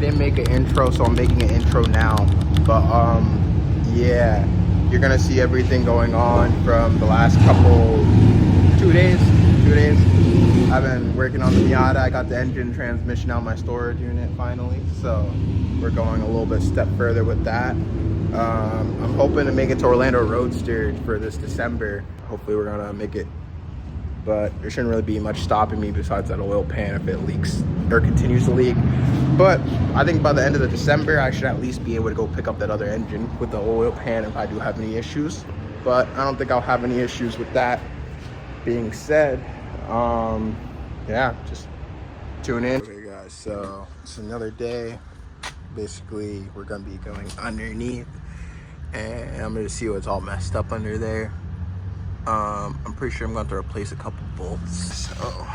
didn't make an intro, so I'm making an intro now. But yeah, you're gonna see everything going on from the last couple 2 days. I've been working on the Miata. I got the engine transmission out of my storage unit finally, so we're going a little bit step further with that. I'm hoping to make it to Orlando Roadster for this December. Hopefully we're gonna make it, but there shouldn't really be much stopping me besides that oil pan if it leaks or continues to leak. But I think by the end of the December, I should at least be able to go pick up that other engine with the oil pan if I do have any issues. But I don't think I'll have any issues with that. Being said, yeah, just tune in. Okay guys, so it's another day. Basically, we're gonna be going underneath and I'm gonna see what's all messed up under there. I'm pretty sure I'm going to replace a couple bolts. So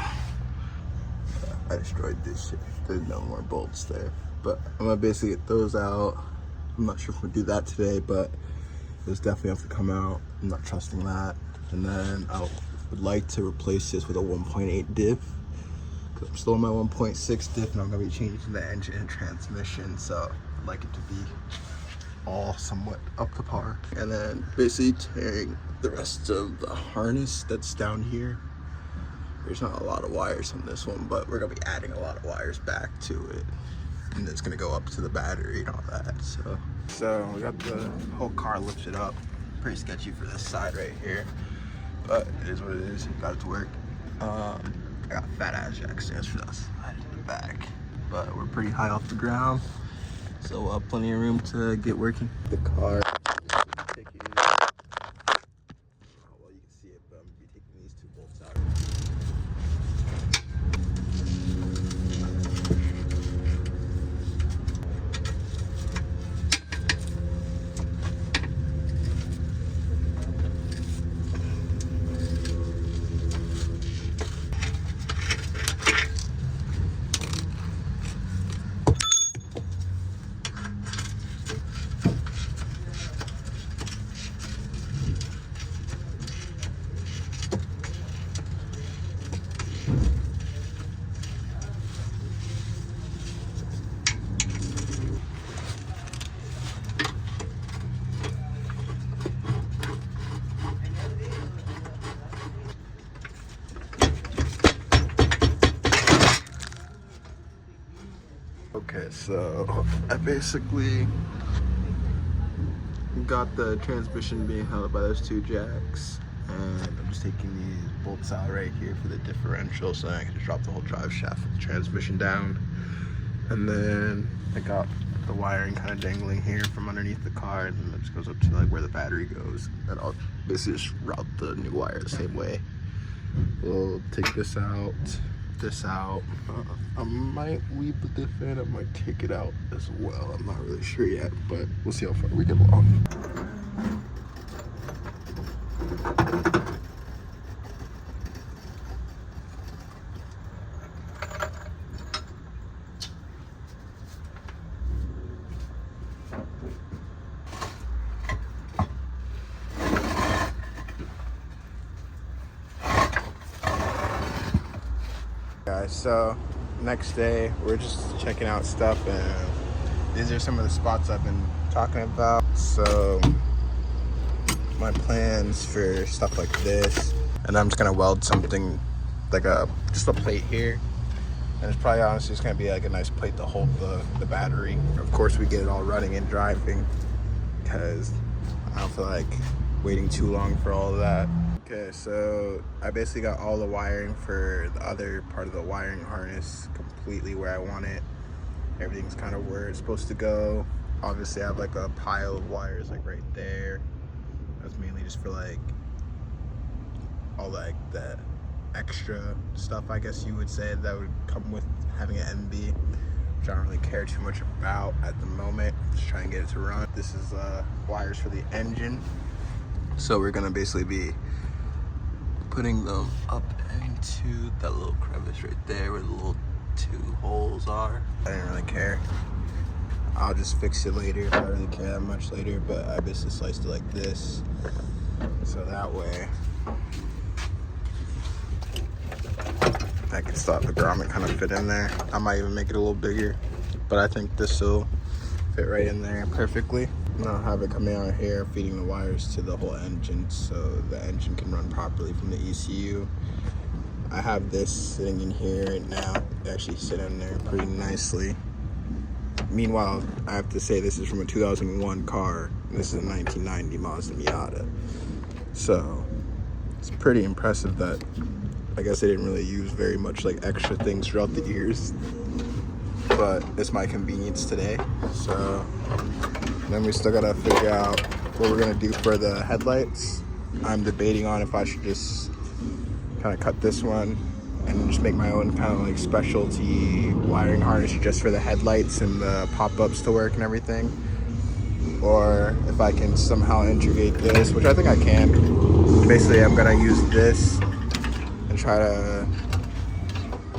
I destroyed this shit. There's no more bolts there, but I'm gonna basically get those out. I'm not sure if I'm gonna do that today, but those definitely have to come out. I'm not trusting that. And then I would like to replace this with a 1.8 diff, because I'm still in my 1.6 diff and I'm gonna be changing the engine and transmission, so I'd like it to be all somewhat up to par. And then basically tearing the rest of the harness that's down here. There's not a lot of wires on this one, but we're gonna be adding a lot of wires back to it, and it's gonna go up to the battery and all that. So we got the whole car lifted up. Pretty sketchy for this side right here, but it is what it is. Got it to work. I got fat ass jack stands for that side in the back, but we're pretty high off the ground, so plenty of room to get working. The car. Take it easy. Well, you can see it, but I'm gonna be taking these two bolts out. Okay, so I basically got the transmission being held by those two jacks, and I'm just taking these bolts out right here for the differential so I can just drop the whole drive shaft with the transmission down. And then I got the wiring kind of dangling here from underneath the car, and then it just goes up to like where the battery goes, and I'll basically just route the new wire the same way. We'll take this out. I might leave the diff in, I might take it out as well. I'm not really sure yet, but we'll see how far we get along. Guys, so next day we're just checking out stuff, and these are some of the spots I've been talking about. So my plans for stuff like this, and I'm just gonna weld something like just a plate here, and it's probably honestly just gonna be like a nice plate to hold the battery. Of course we get it all running and driving, because I don't feel like waiting too long for all of that. Okay, so I basically got all the wiring for the other part of the wiring harness completely where I want it. Everything's kind of where it's supposed to go. Obviously I have like a pile of wires like right there. That's mainly just for like all like the extra stuff, I guess you would say, that would come with having an MB, which I don't really care too much about at the moment. Just trying to get it to run. This is wires for the engine. So we're gonna basically be putting them up into that little crevice right there where the little two holes are. I didn't really care. I'll just fix it later if I really care that much later, but I basically sliced it like this, so that way I can stop the grommet kind of fit in there. I might even make it a little bigger, but I think this will fit right in there perfectly. And I'll have it coming out here, feeding the wires to the whole engine so the engine can run properly from the ECU. I have this sitting in here right now. It actually sit in there pretty nicely. Meanwhile, I have to say this is from a 2001 car. This is a 1990 Mazda Miata. So it's pretty impressive that I guess they didn't really use very much like extra things throughout the years. But it's my convenience today. So then we still gotta figure out what we're gonna do for the headlights. I'm debating on if I should just kind of cut this one and just make my own kind of like specialty wiring harness just for the headlights and the pop-ups to work and everything, or if I can somehow integrate this, which I think I can. Basically, I'm gonna use this and try to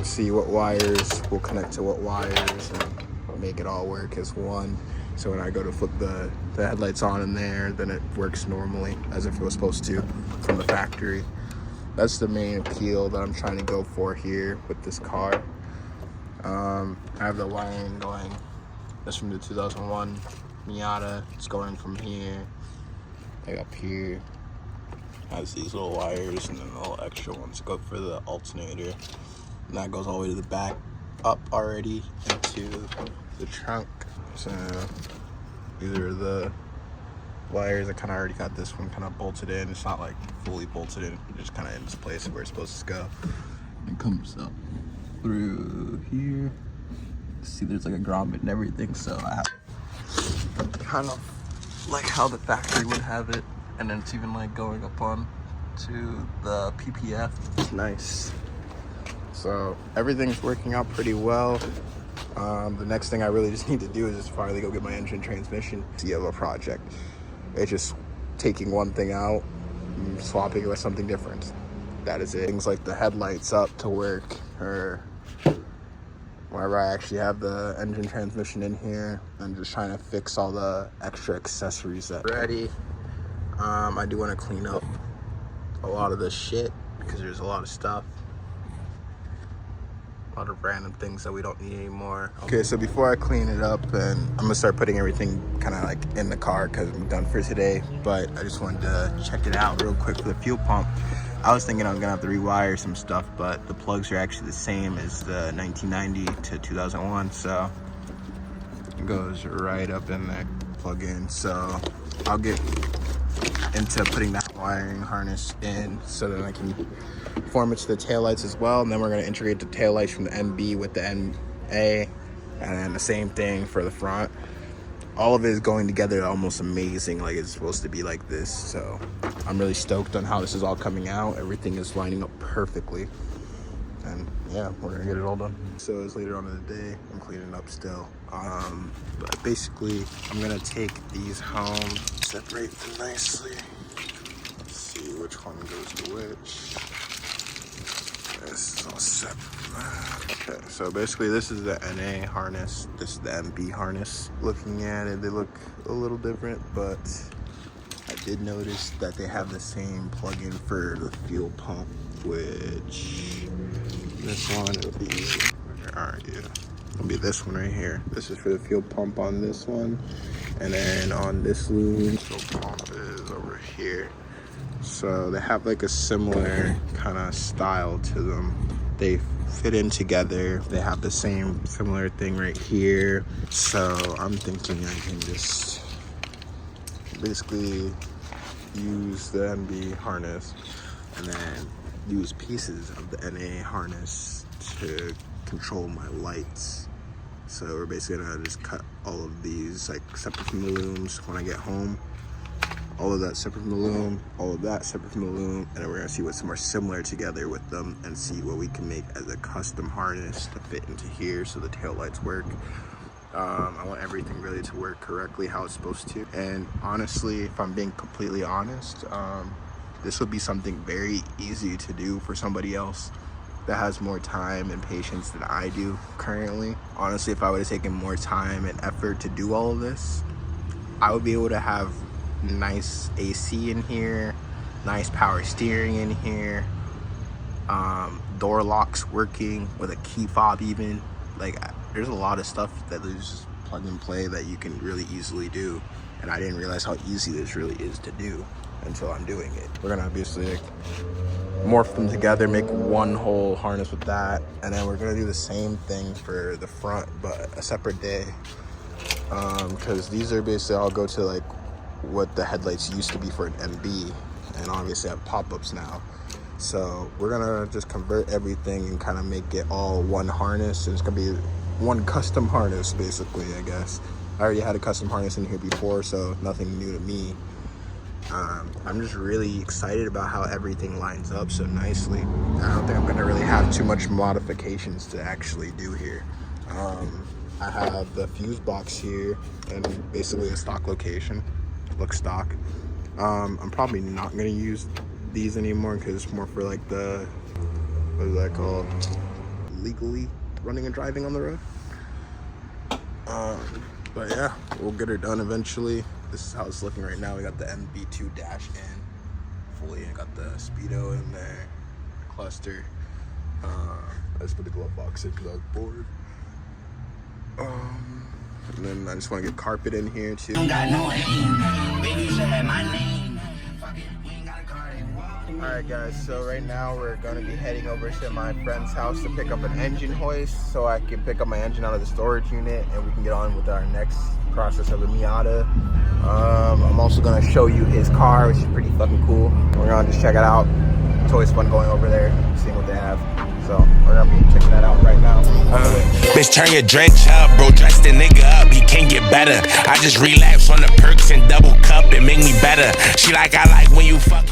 see what wires will connect to what wires and make it all work as one. So when I go to flip the headlights on in there, then it works normally as if it was supposed to from the factory. That's the main appeal that I'm trying to go for here with this car. I have the wiring going. That's from the 2001 Miata. It's going from here, like up here. Has these little wires and then the little extra ones go for the alternator. And that goes all the way to the back, up already into the trunk. So these are the wires. I kind of already got this one kind of bolted in. It's not like fully bolted in, just kind of in this place where it's supposed to go. It comes up through here. See, there's like a grommet and everything, so I have kind of like how the factory would have it, and then it's even like going up on to the PPF. It's nice. So everything's working out pretty well. The next thing I really just need to do is just finally go get my engine transmission. It's a yellow project. It's just taking one thing out and swapping it with something different. That is it. Things like the headlights up to work, or whenever I actually have the engine transmission in here. I'm just trying to fix all the extra accessories that are ready. I do want to clean up a lot of this shit because there's a lot of stuff. A lot of random things that we don't need anymore. Okay, so before I clean it up, and I'm gonna start putting everything kind of like in the car because I'm done for today, but I just wanted to check it out real quick for the fuel pump. I was thinking I was gonna have to rewire some stuff, but the plugs are actually the same as the 1990 to 2001, so it goes right up in there, plug in. So I'll get into putting that wiring harness in so that I can form it to the taillights as well, and then we're going to integrate the taillights from the MB with the NA, and then the same thing for the front. All of it is going together almost amazing, like it's supposed to be like this. So I'm really stoked on how this is all coming out. Everything is lining up perfectly, and yeah, we're gonna get it all done. So it's later on in the day. I'm cleaning up still, but basically I'm gonna take these home, separate them nicely. Let's see which one goes to which. This is all separate. Okay, so basically this is the NA harness, this is the MB harness. Looking at it, they look a little different, but I did notice that they have the same plug-in for the fuel pump, which this one will be, it'll be this one right here. This is for the fuel pump on this one, and then on this loom, fuel pump is over here. So they have like a similar kind of style to them. They fit in together. They have the same similar thing right here. So I'm thinking I can just basically use the NB harness and then use pieces of the NA harness to control my lights. So we're basically gonna just cut all of these like separate from the looms when I get home. All of that separate from the loom, all of that separate from the loom, and then we're gonna see what's more similar together with them and see what we can make as a custom harness to fit into here so the taillights work. I want everything really to work correctly how it's supposed to. And honestly, if I'm being completely honest, this would be something very easy to do for somebody else that has more time and patience than I do currently. Honestly, if I would have taken more time and effort to do all of this, I would be able to have nice AC in here, nice power steering in here, door locks working with a key fob even. Like, there's a lot of stuff that is just plug and play that you can really easily do, and I didn't realize how easy this really is to do until I'm doing it. We're gonna obviously like morph them together, make one whole harness with that, and then we're gonna do the same thing for the front, but a separate day, because these are basically all go to like what the headlights used to be for an MB, and obviously have pop-ups now. So we're gonna just convert everything and kind of make it all one harness, and it's gonna be one custom harness basically, I guess. I already had a custom harness in here before, so nothing new to me. I'm just really excited about how everything lines up so nicely. I don't think I'm gonna really have too much modifications to actually do here. I have the fuse box here and basically a stock location, looks stock. I'm probably not gonna use these anymore because it's more for like the, what is that called? Legally running and driving on the road. But yeah, we'll get her done eventually. This is how it's looking right now. We got the MB2 dash in fully, and got the speedo in there, the cluster. I just put the glove box in because I was bored. And then I just want to get carpet in here too. Alright guys, so right now we're going to be heading over to my friend's house to pick up an engine hoist so I can pick up my engine out of the storage unit and we can get on with our next process of the Miata. I'm also going to show you his car, which is pretty fucking cool. We're going to just check it out. It's always fun going over there, seeing what they have. So we're going to be checking that out right now. Bitch, turn your drench up, bro. Dress the nigga up, he can't get better. I just relapse on the perks and double cup and make me better. She like, I like when you fuck.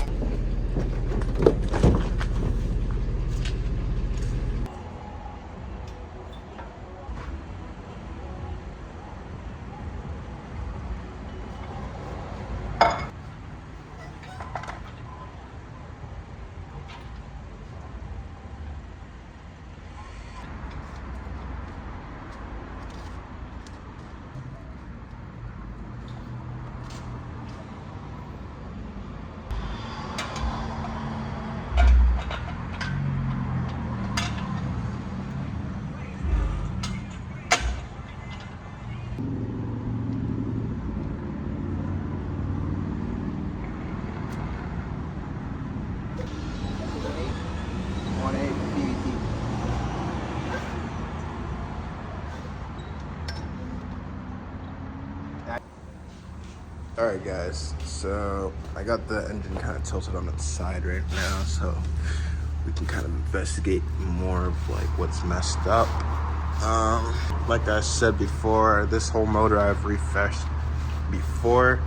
Alright guys, so I got the engine kind of tilted on its side right now, so we can kind of investigate more of like what's messed up. Like I said before, this whole motor I've refreshed before.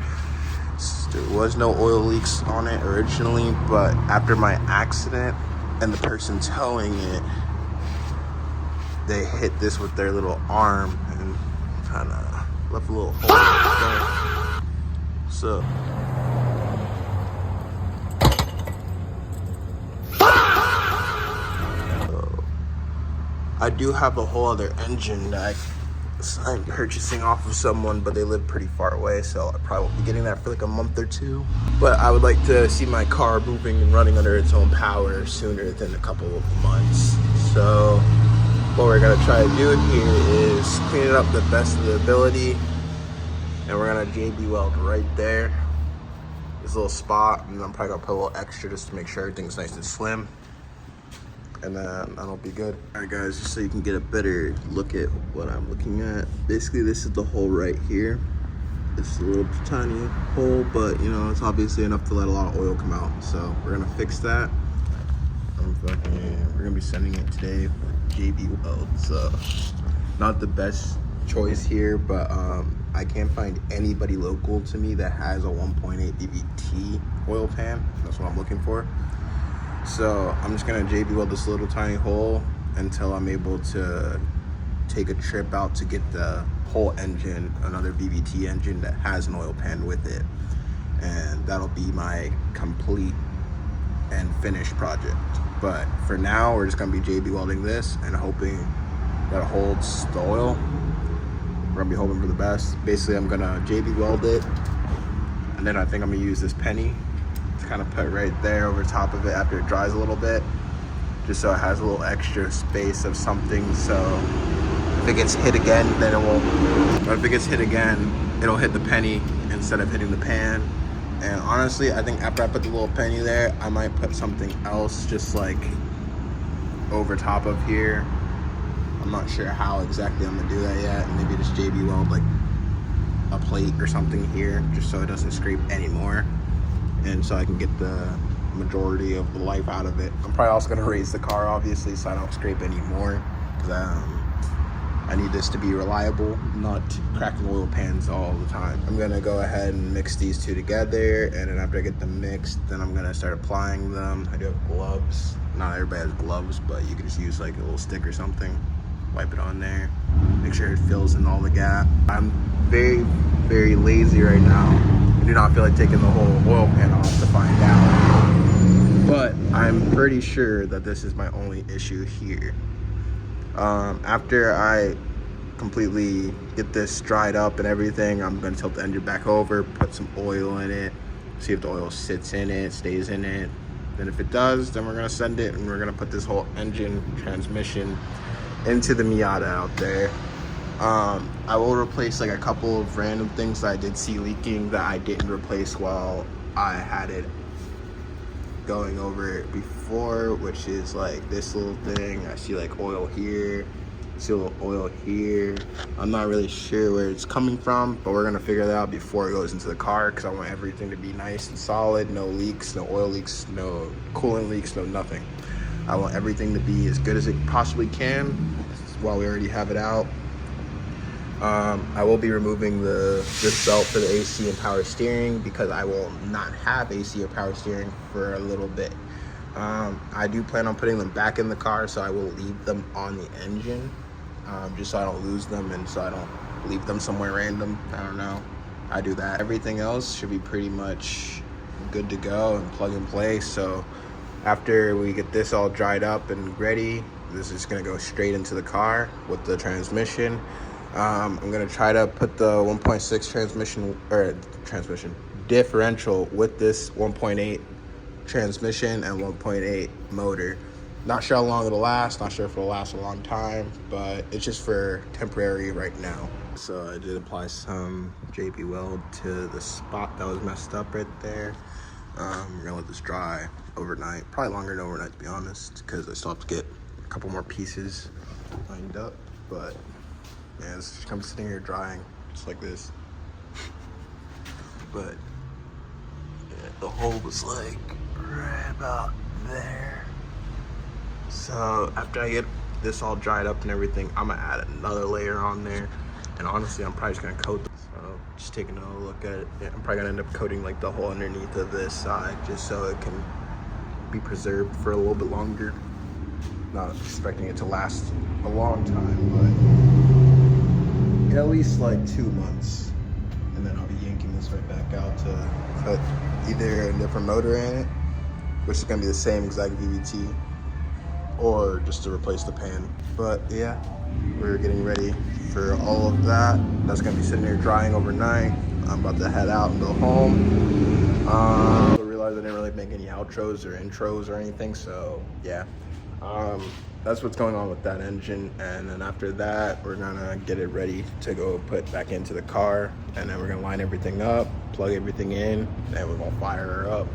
There was no oil leaks on it originally, but after my accident and the person towing it, they hit this with their little arm and kind of left a little hole there. So I do have a whole other engine that I'm purchasing off of someone, but they live pretty far away, so I probably won't be getting that for like a month or two. But I would like to see my car moving and running under its own power sooner than a couple of months. So what we're gonna try to do here is clean it up the best of the ability, and we're gonna JB weld right there, this little spot, and I'm probably gonna put a little extra just to make sure everything's nice and slim, and then that'll be good. All right guys, just so you can get a better look at what I'm looking at, basically this is the hole right here. It's a little tiny hole, but you know, it's obviously enough to let a lot of oil come out, so we're gonna fix that. We're gonna be sending it today with JB Weld, so not the best choice here, but I can't find anybody local to me that has a 1.8 BBT oil pan. That's what I'm looking for. So I'm just gonna JB weld this little tiny hole until I'm able to take a trip out to get the whole engine, another BBT engine that has an oil pan with it, and that'll be my complete and finished project. But for now, we're just gonna be JB welding this and hoping that it holds the oil. We're gonna be hoping for the best. Basically, I'm gonna JB weld it, and then I think I'm gonna use this penny to kind of put right there over top of it after it dries a little bit, just so it has a little extra space of something, so If it gets hit again, then it won't. But if it gets hit again, it'll hit the penny instead of hitting the pan. And honestly, I think after I put the little penny there, I might put something else just like over top of here. I'm not sure how exactly I'm gonna do that yet. Maybe just JB weld like a plate or something here, just so it doesn't scrape anymore, and so I can get the majority of the life out of it. I'm probably also gonna raise the car, obviously, so I don't scrape anymore, because I need this to be reliable, not cracking oil pans all the time. I'm gonna go ahead and mix these two together, and then after I get them mixed, then I'm gonna start applying them. I do have gloves. Not everybody has gloves, but you can just use like a little stick or something. Wipe it on there, make sure it fills in all the gap. I'm very, very lazy right now. I do not feel like taking the whole oil pan off to find out. But I'm pretty sure that this is my only issue here. After I completely get this dried up and everything, I'm gonna tilt the engine back over, put some oil in it, see if the oil sits in it, stays in it. Then if it does, then we're gonna send it and we're gonna put this whole engine transmission into the Miata out there. I will replace like a couple of random things that I did see leaking that I didn't replace while I had it going over it before, which is like this little thing. I see like oil here, see a little oil here. I'm not really sure where it's coming from, but we're gonna figure that out before it goes into the car, because I want everything to be nice and solid, no leaks, no oil leaks, no coolant leaks, no nothing. I want everything to be as good as it possibly can while we already have it out. I will be removing this belt for the AC and power steering, because I will not have AC or power steering for a little bit. I do plan on putting them back in the car, so I will leave them on the engine, just so I don't lose them and so I don't leave them somewhere random. I don't know. I do that. Everything else should be pretty much good to go and plug and play. So after we get this all dried up and ready, this is gonna go straight into the car with the transmission. I'm gonna try to put the 1.6 transmission differential with this 1.8 transmission and 1.8 motor. Not sure how long it'll last, not sure if it'll last a long time, but it's just for temporary right now. So I did apply some JB weld to the spot that was messed up right there. We're gonna let this dry overnight, probably longer than overnight to be honest, because I still have to get a couple more pieces lined up. But yeah, it's just I'm sitting here drying just like this. But yeah, the hole was like right about there. So after I get this all dried up and everything, I'm gonna add another layer on there, and honestly I'm probably just gonna coat this. So just taking a look at it, yeah, I'm probably gonna end up coating like the whole underneath of this side, just so it can be preserved for a little bit longer. Not expecting it to last a long time, but at least like 2 months, and then I'll be yanking this right back out to put either a different motor in it, which is gonna be the same exact VVT, or just to replace the pan. But yeah, we're getting ready for all of that. That's gonna be sitting there drying overnight. I'm about to head out and go home. I realized I didn't really make any outros or intros or anything, so yeah. That's what's going on with that engine, and then after that we're gonna get it ready to go put back into the car, and then we're gonna line everything up, plug everything in, and we're gonna fire her up.